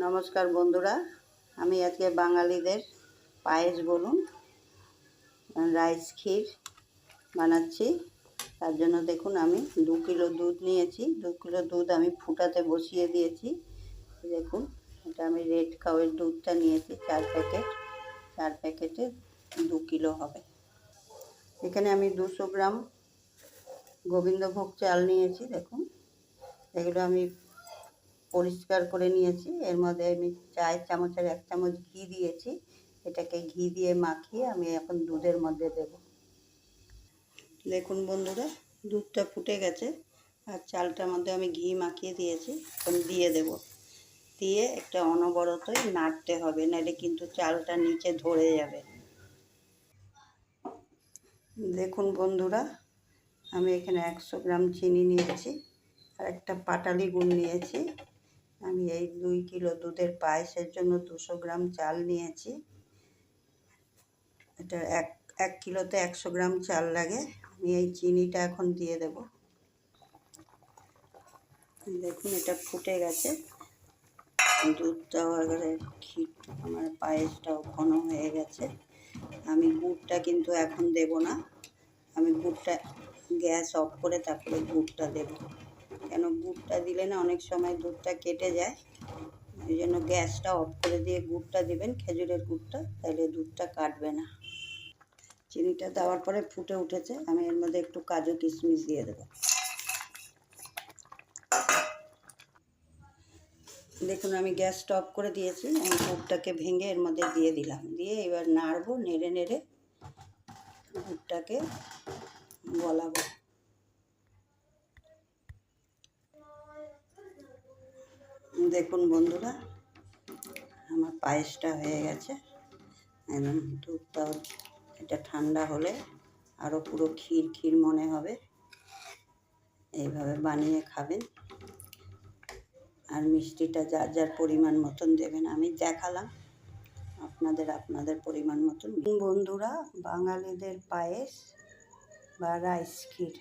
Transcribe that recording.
নমস্কার বন্ধুরা, আমি আজকে বাঙালিদের পায়েস বলুন রাইস ক্ষীর বানাচ্ছি। তার জন্য দেখুন আমি 2 কিলো দুধ নিয়েছি। 2 কিলো দুধ আমি ফুটাতে বসিয়ে দিয়েছি। দেখুন এটা আমি রেড কাউয়ের দুধটা নিয়েছি 4 প্যাকেট। 4 প্যাকেটে 2 কিলো হবে। এখানে আমি 200 গ্রাম গোবিন্দভোগ চাল নিয়েছি। দেখুন এগুলো আমি পরিষ্কার করে নিয়েছি। এর মধ্যে আমি চায়ের চামচের 1 চামচ ঘি দিয়েছি। এটাকে ঘি দিয়ে মাখিয়ে আমি এখন দুধের মধ্যে দেব। দেখুন বন্ধুরা, দুধটা ফুটে গেছে আর চালটার মধ্যে আমি ঘি মাখিয়ে দিয়েছি। এখন দিয়ে দেব। দিয়ে একটা অনবরতই নাড়তে হবে, নাহলে কিন্তু চালটা নিচে ধরে যাবে। দেখুন বন্ধুরা, আমি এখানে 100 গ্রাম চিনি নিয়েছি আর একটা পাটালি গুড় নিয়েছি। আমি এই 2 কিলো দুধের পায়েসের জন্য 200 গ্রাম চাল নিয়েছি। এটা এক কিলোতে 100 গ্রাম চাল লাগে। আমি এই চিনিটা এখন দিয়ে দেব। দেখুন এটা ফুটে গেছে, দুধটাও এবারে ক্ষীর আমার পায়েসটাও ঘন হয়ে গেছে। আমি গুড়টা কিন্তু এখন দেব না, আমি গুড়টা গ্যাস অফ করে তারপরে গুড়টা দেব। কেন গুড়টা দিলে না অনেক সময় দুধটা কেটে যায়, এই জন্য গ্যাসটা অফ করে দিয়ে গুড়টা দিবেন, খেজুরের গুড়টা, তাহলে দুধটা কাটবে না। চিনিটা দেওয়ার পরে ফুটে উঠেছে, আমি এর মধ্যে একটু কাজু কিশমিশ দিয়ে দেবো। দেখুন আমি গ্যাসটা অফ করে দিয়েছি। আমি গুড়টাকে ভেঙে এর মধ্যে দিয়ে দিলাম। দিয়ে এবার নাড়বো, নেড়ে নেড়ে গুড়টাকে গলাবো। দেখুন বন্ধুরা, আমার পায়েসটা হয়ে গেছে। একদম দুধটাও, এটা ঠান্ডা হলে আরও পুরো ক্ষীর ক্ষীর মনে হবে। এইভাবে বানিয়ে খাবেন। আর মিষ্টিটা যার যার পরিমাণ মতন দেবেন, আমি দেখালাম, আপনাদের পরিমাণ মতন। বন্ধুরা, বাঙালিদের পায়েস বা রাইস ক্ষীর